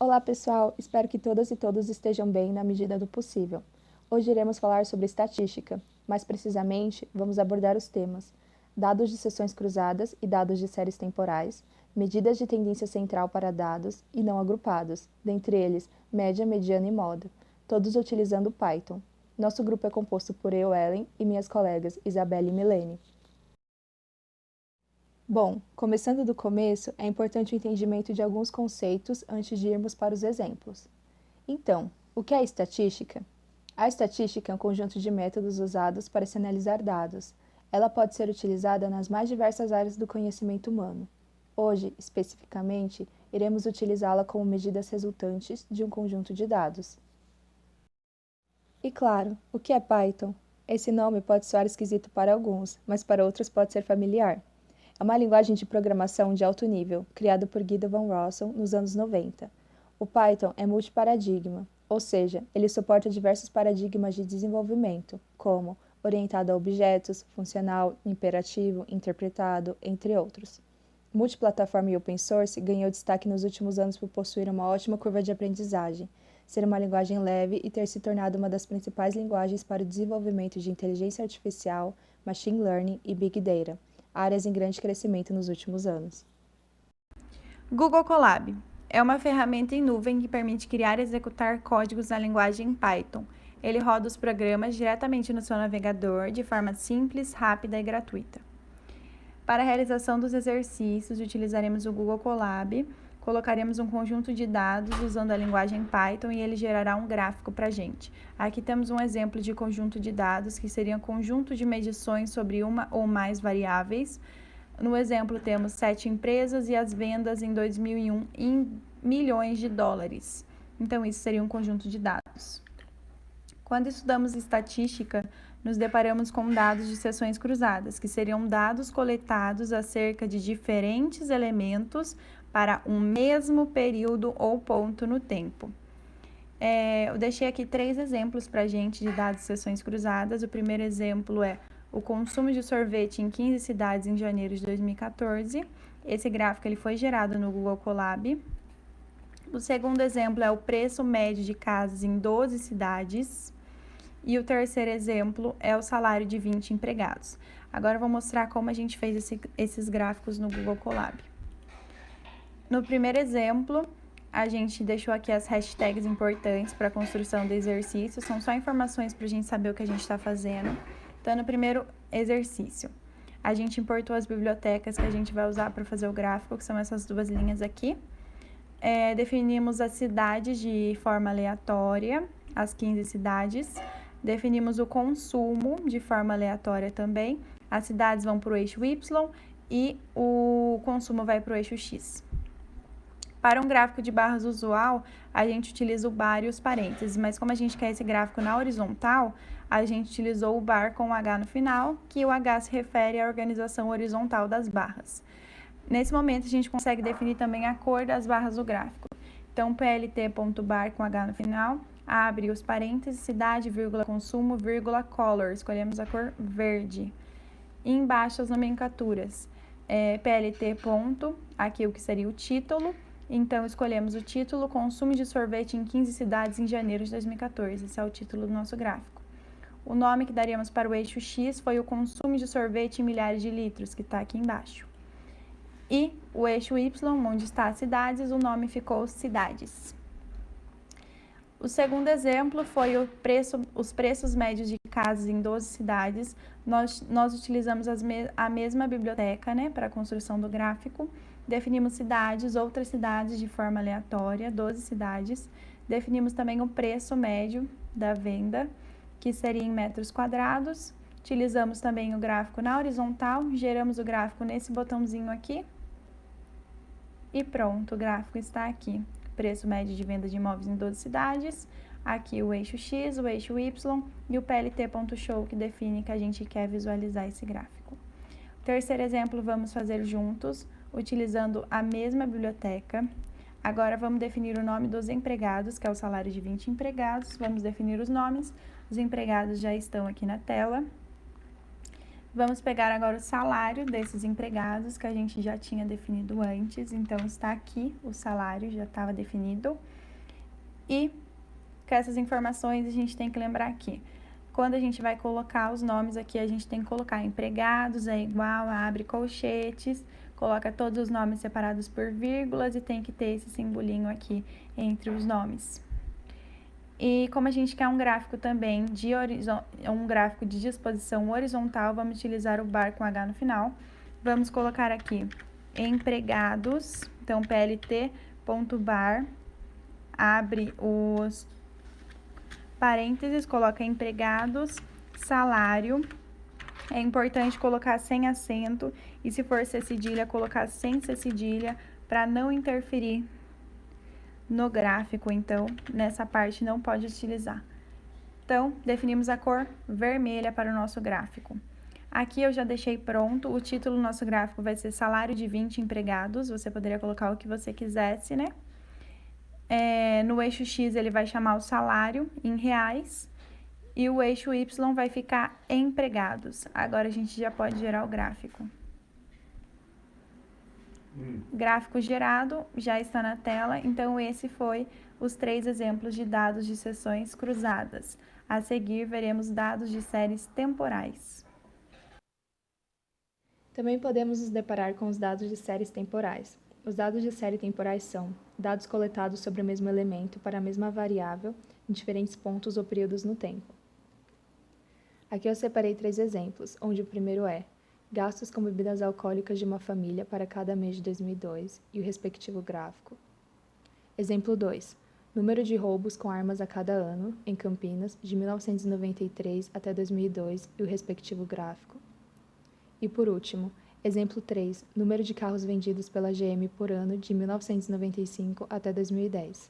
Olá pessoal, espero que todas e todos estejam bem na medida do possível. Hoje iremos falar sobre estatística, mais precisamente vamos abordar os temas dados de seções cruzadas e dados de séries temporais, medidas de tendência central para dados e não agrupados, dentre eles média, mediana e moda, todos utilizando Python. Nosso grupo é composto por eu, Ellen, e minhas colegas Isabelle e Milene. Bom, começando do começo, é importante o entendimento de alguns conceitos antes de irmos para os exemplos. Então, o que é estatística? A estatística é um conjunto de métodos usados para se analisar dados. Ela pode ser utilizada nas mais diversas áreas do conhecimento humano. Hoje, especificamente, iremos utilizá-la como medidas resultantes de um conjunto de dados. E claro, o que é Python? Esse nome pode soar esquisito para alguns, mas para outros pode ser familiar. É uma linguagem de programação de alto nível, criada por Guido van Rossum nos anos 90. O Python é multiparadigma, ou seja, ele suporta diversos paradigmas de desenvolvimento, como orientado a objetos, funcional, imperativo, interpretado, entre outros. Multiplataforma e open source ganhou destaque nos últimos anos por possuir uma ótima curva de aprendizagem, ser uma linguagem leve e ter se tornado uma das principais linguagens para o desenvolvimento de inteligência artificial, machine learning e big data, áreas em grande crescimento nos últimos anos. Google Colab é uma ferramenta em nuvem que permite criar e executar códigos na linguagem Python. Ele roda os programas diretamente no seu navegador de forma simples, rápida e gratuita. Para a realização dos exercícios, utilizaremos o Google Colab, colocaremos um conjunto de dados usando a linguagem Python e ele gerará um gráfico para a gente. Aqui temos um exemplo de conjunto de dados, que seria um conjunto de medições sobre uma ou mais variáveis. No exemplo, temos 7 empresas e as vendas em 2001 em milhões de dólares. Então, isso seria um conjunto de dados. Quando estudamos estatística, nos deparamos com dados de seções cruzadas, que seriam dados coletados acerca de diferentes elementos para um mesmo período ou ponto no tempo. Eu deixei aqui 3 exemplos para a gente de dados de seções cruzadas. O primeiro exemplo é o consumo de sorvete em 15 cidades em janeiro de 2014. Esse gráfico ele foi gerado no Google Colab. O segundo exemplo é o preço médio de casas em 12 cidades. E o terceiro exemplo é o salário de 20 empregados. Agora eu vou mostrar como a gente fez esses gráficos no Google Colab. No primeiro exemplo, a gente deixou aqui as hashtags importantes para a construção do exercício. São só informações para a gente saber o que a gente está fazendo. Então, no primeiro exercício, a gente importou as bibliotecas que a gente vai usar para fazer o gráfico, que são essas 2 linhas aqui. Definimos as cidades de forma aleatória, as 15 cidades. Definimos o consumo de forma aleatória também. As cidades vão para o eixo Y e o consumo vai para o eixo X. Para um gráfico de barras usual, a gente utiliza o bar e os parênteses, mas como a gente quer esse gráfico na horizontal, a gente utilizou o bar com o H no final, que o H se refere à organização horizontal das barras. Nesse momento, a gente consegue definir também a cor das barras do gráfico. Então, plt.bar com H no final, abre os parênteses, cidade, vírgula, consumo, vírgula, color. Escolhemos a cor verde. E embaixo as nomenclaturas. plt. Aqui o que seria o título. Então, escolhemos o título, consumo de sorvete em 15 cidades em janeiro de 2014. Esse é o título do nosso gráfico. O nome que daríamos para o eixo X foi o consumo de sorvete em milhares de litros, que está aqui embaixo. E o eixo Y, onde está as cidades, o nome ficou cidades. O segundo exemplo foi os preços médios de casas em 12 cidades. Nós utilizamos a mesma biblioteca, né, para a construção do gráfico. Definimos cidades, outras cidades de forma aleatória, 12 cidades. Definimos também o preço médio da venda, que seria em metros quadrados. Utilizamos também o gráfico na horizontal, geramos o gráfico nesse botãozinho aqui. E pronto, o gráfico está aqui. Preço médio de venda de imóveis em 12 cidades. Aqui o eixo X, o eixo Y e o plt.show, que define que a gente quer visualizar esse gráfico. Terceiro exemplo, vamos fazer juntos, utilizando a mesma biblioteca. Agora, vamos definir o nome dos empregados, que é o salário de 20 empregados. Vamos definir os nomes. Os empregados já estão aqui na tela. Vamos pegar agora o salário desses empregados que a gente já tinha definido antes. Então, está aqui o salário, já estava definido. E com essas informações, a gente tem que lembrar que quando a gente vai colocar os nomes aqui, a gente tem que colocar empregados, é igual, abre colchetes, coloca todos os nomes separados por vírgulas e tem que ter esse simbolinho aqui entre os nomes. E como a gente quer um gráfico também um gráfico de disposição horizontal, vamos utilizar o bar com H no final. Vamos colocar aqui empregados, então plt.bar, abre os parênteses, coloca empregados, salário. É importante colocar sem acento e se for ser cedilha, colocar sem ser cedilha para não interferir no gráfico, então nessa parte não pode utilizar. Então, definimos a cor vermelha para o nosso gráfico. Aqui eu já deixei pronto, o título do nosso gráfico vai ser salário de 20 empregados, você poderia colocar o que você quisesse, né? No eixo X ele vai chamar o salário em reais e o eixo Y vai ficar empregados. Agora a gente já pode gerar o gráfico. Gráfico gerado, já está na tela, então esse foi os 3 exemplos de dados de seções cruzadas. A seguir, veremos dados de séries temporais. Também podemos nos deparar com os dados de séries temporais. Os dados de série temporais são dados coletados sobre o mesmo elemento para a mesma variável em diferentes pontos ou períodos no tempo. Aqui eu separei 3 exemplos, onde o primeiro é gastos com bebidas alcoólicas de uma família para cada mês de 2002 e o respectivo gráfico. Exemplo 2. Número de roubos com armas a cada ano, em Campinas, de 1993 até 2002 e o respectivo gráfico. E por último, exemplo 3. Número de carros vendidos pela GM por ano de 1995 até 2010.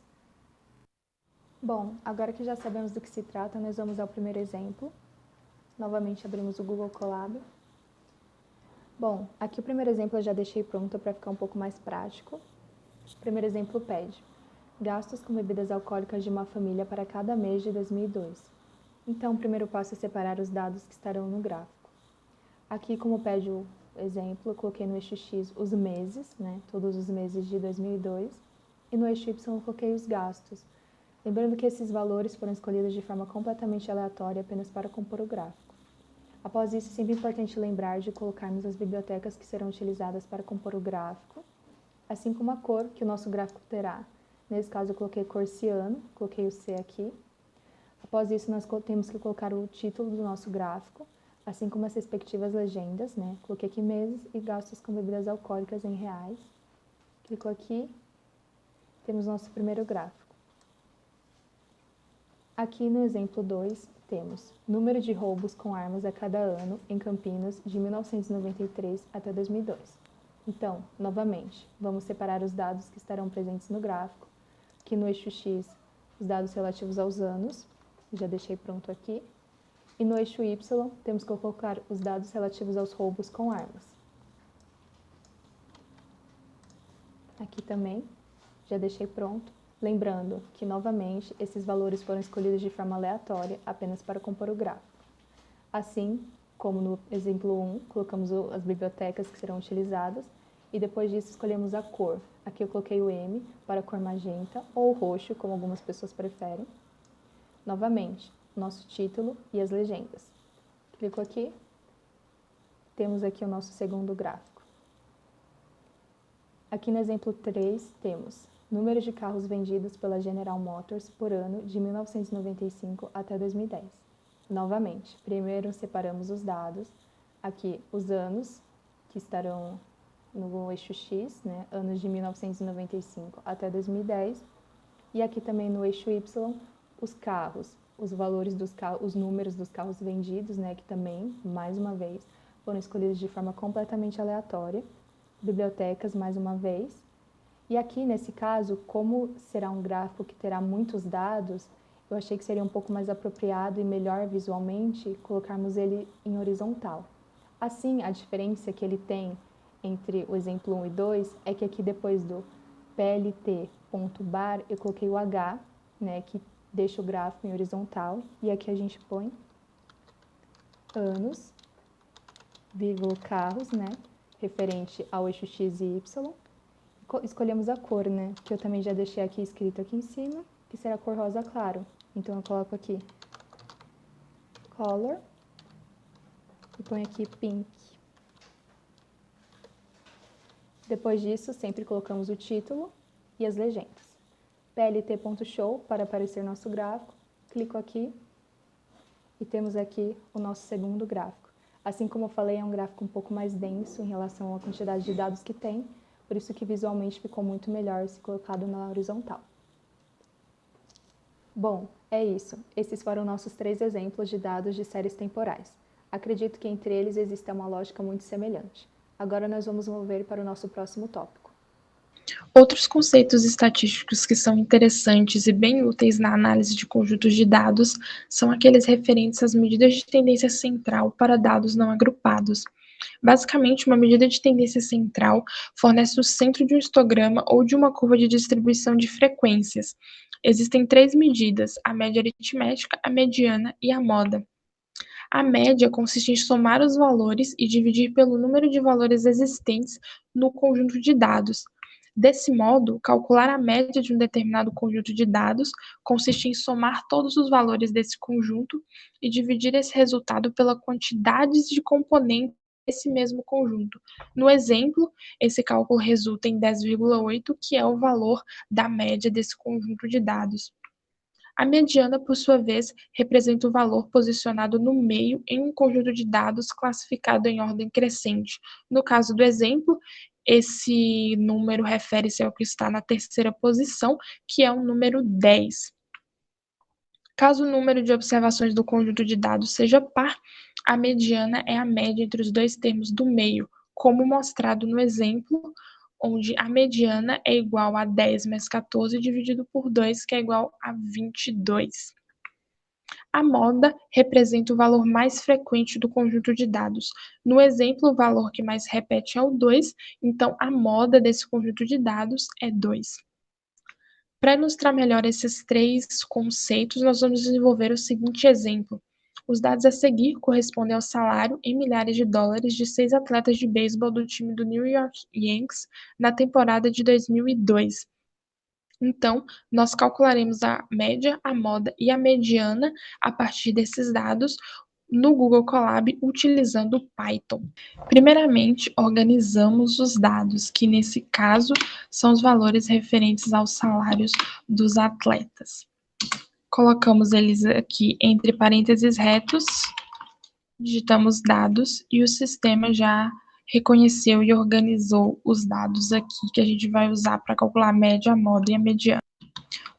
Bom, agora que já sabemos do que se trata, nós vamos ao primeiro exemplo. Novamente abrimos o Google Colab. Bom, aqui o primeiro exemplo eu já deixei pronto para ficar um pouco mais prático. O primeiro exemplo pede gastos com bebidas alcoólicas de uma família para cada mês de 2002. Então, o primeiro passo é separar os dados que estarão no gráfico. Aqui, como pede o exemplo, eu coloquei no eixo X os meses, né, todos os meses de 2002, e no eixo Y eu coloquei os gastos. Lembrando que esses valores foram escolhidos de forma completamente aleatória apenas para compor o gráfico. Após isso, é sempre importante lembrar de colocarmos as bibliotecas que serão utilizadas para compor o gráfico, assim como a cor que o nosso gráfico terá. Nesse caso, eu coloquei cor ciano, coloquei o C aqui. Após isso, nós temos que colocar o título do nosso gráfico, assim como as respectivas legendas, né? Coloquei aqui meses e gastos com bebidas alcoólicas em reais. Clicou aqui, temos nosso primeiro gráfico. Aqui no exemplo 2, temos número de roubos com armas a cada ano em Campinas de 1993 até 2002. Então, novamente, vamos separar os dados que estarão presentes no gráfico. Aqui no eixo X, os dados relativos aos anos, já deixei pronto aqui. E no eixo Y, temos que colocar os dados relativos aos roubos com armas. Aqui também, já deixei pronto. Lembrando que, novamente, esses valores foram escolhidos de forma aleatória apenas para compor o gráfico. Assim, como no exemplo 1, colocamos as bibliotecas que serão utilizadas e depois disso escolhemos a cor. Aqui eu coloquei o M para a cor magenta ou roxo, como algumas pessoas preferem. Novamente, nosso título e as legendas. Clico aqui, temos aqui o nosso segundo gráfico. Aqui no exemplo 3 temos número de carros vendidos pela General Motors por ano de 1995 até 2010. Novamente, primeiro separamos os dados, aqui os anos, que estarão no eixo X, né, anos de 1995 até 2010, e aqui também no eixo Y, os carros, os valores dos carros, os números dos carros vendidos, né, que também, mais uma vez, foram escolhidos de forma completamente aleatória, bibliotecas, mais uma vez. E aqui, nesse caso, como será um gráfico que terá muitos dados, eu achei que seria um pouco mais apropriado e melhor visualmente colocarmos ele em horizontal. Assim, a diferença que ele tem entre o exemplo 1 e 2 é que aqui depois do plt.bar eu coloquei o H, né, que deixa o gráfico em horizontal, e aqui a gente põe anos, vírgula carros, né? Referente ao eixo X e Y. Escolhemos a cor, né? Que eu também já deixei aqui escrito aqui em cima, que será a cor rosa claro. Então eu coloco aqui color e ponho aqui pink. Depois disso, sempre colocamos o título e as legendas. plt.show para aparecer nosso gráfico. Clico aqui e temos aqui o nosso segundo gráfico. Assim como eu falei, é um gráfico um pouco mais denso em relação à quantidade de dados que tem, por isso que visualmente ficou muito melhor se colocado na horizontal. Bom, é isso. Esses foram nossos 3 exemplos de dados de séries temporais. Acredito que entre eles exista uma lógica muito semelhante. Agora nós vamos mover para o nosso próximo tópico. Outros conceitos estatísticos que são interessantes e bem úteis na análise de conjuntos de dados são aqueles referentes às medidas de tendência central para dados não agrupados. Basicamente, uma medida de tendência central fornece o centro de um histograma ou de uma curva de distribuição de frequências. Existem 3 medidas: a média aritmética, a mediana e a moda. A média consiste em somar os valores e dividir pelo número de valores existentes no conjunto de dados. Desse modo, calcular a média de um determinado conjunto de dados consiste em somar todos os valores desse conjunto e dividir esse resultado pela quantidade de componentes desse mesmo conjunto. No exemplo, esse cálculo resulta em 10,8, que é o valor da média desse conjunto de dados. A mediana, por sua vez, representa o valor posicionado no meio em um conjunto de dados classificado em ordem crescente. No caso do exemplo, esse número refere-se ao que está na terceira posição, que é o número 10. Caso o número de observações do conjunto de dados seja par, a mediana é a média entre os dois termos do meio, como mostrado no exemplo, onde a mediana é igual a 10 mais 14 dividido por 2, que é igual a 22. A moda representa o valor mais frequente do conjunto de dados. No exemplo, o valor que mais repete é o 2, então a moda desse conjunto de dados é 2. Para ilustrar melhor esses 3 conceitos, nós vamos desenvolver o seguinte exemplo. Os dados a seguir correspondem ao salário em milhares de dólares de 6 atletas de beisebol do time do New York Yankees na temporada de 2002. Então, nós calcularemos a média, a moda e a mediana a partir desses dados no Google Colab utilizando o Python. Primeiramente, organizamos os dados, que nesse caso são os valores referentes aos salários dos atletas. Colocamos eles aqui entre parênteses retos, digitamos dados e o sistema já reconheceu e organizou os dados aqui que a gente vai usar para calcular a média, a moda e a mediana.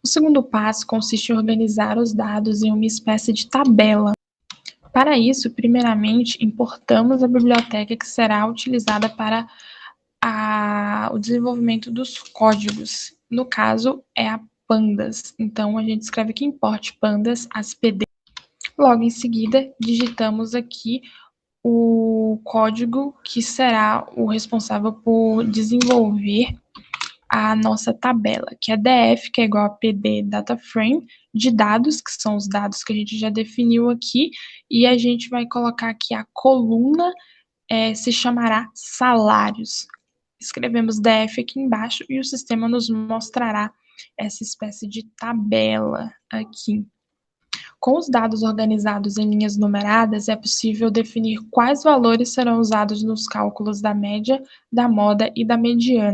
O segundo passo consiste em organizar os dados em uma espécie de tabela. Para isso, primeiramente, importamos a biblioteca que será utilizada para o desenvolvimento dos códigos. No caso, é a Pandas. Então, a gente escreve aqui import pandas aspd. Logo em seguida, digitamos aqui o código que será o responsável por desenvolver a nossa tabela, que é df, que é igual a pd data frame, de dados, que são os dados que a gente já definiu aqui, e a gente vai colocar aqui a coluna, se chamará salários. Escrevemos df aqui embaixo e o sistema nos mostrará essa espécie de tabela aqui. Com os dados organizados em linhas numeradas, é possível definir quais valores serão usados nos cálculos da média, da moda e da mediana.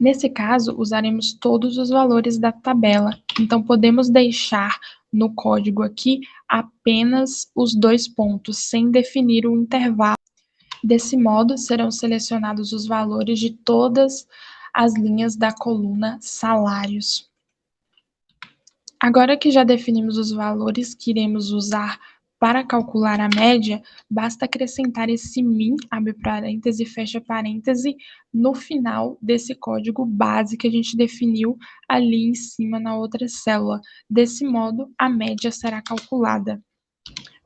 Nesse caso, usaremos todos os valores da tabela, então podemos deixar no código aqui apenas os 2 pontos, sem definir o intervalo. Desse modo, serão selecionados os valores de todas as linhas da coluna salários. Agora que já definimos os valores que iremos usar para calcular a média, basta acrescentar esse min, abre parêntese, fecha parêntese, no final desse código base que a gente definiu ali em cima na outra célula. Desse modo, a média será calculada.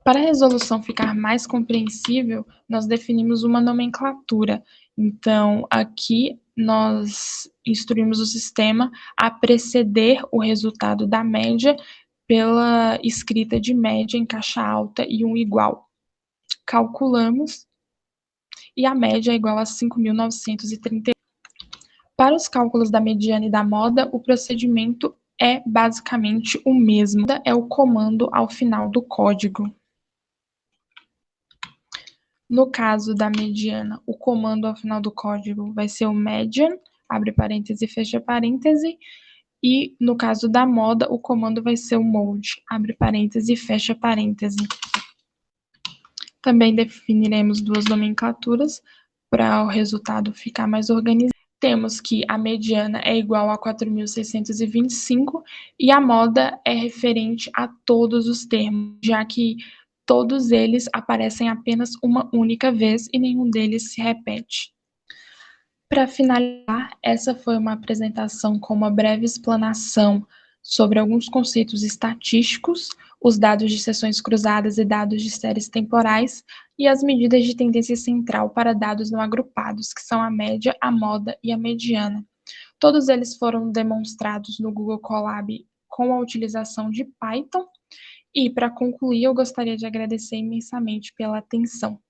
Para a resolução ficar mais compreensível, nós definimos uma nomenclatura. Então, aqui nós instruímos o sistema a preceder o resultado da média pela escrita de média em caixa alta e um igual. Calculamos e a média é igual a 5.930. Para os cálculos da mediana e da moda, o procedimento é basicamente o mesmo. É o comando ao final do código. No caso da mediana, o comando ao final do código vai ser o median, abre parêntese e fecha parêntese, e no caso da moda, o comando vai ser o mode, abre parêntese e fecha parêntese. Também definiremos duas nomenclaturas para o resultado ficar mais organizado. Temos que a mediana é igual a 4.625 e a moda é referente a todos os termos, já que todos eles aparecem apenas uma única vez e nenhum deles se repete. Para finalizar, essa foi uma apresentação com uma breve explanação sobre alguns conceitos estatísticos, os dados de seções cruzadas e dados de séries temporais, e as medidas de tendência central para dados não agrupados, que são a média, a moda e a mediana. Todos eles foram demonstrados no Google Colab com a utilização de Python. E, para concluir, eu gostaria de agradecer imensamente pela atenção.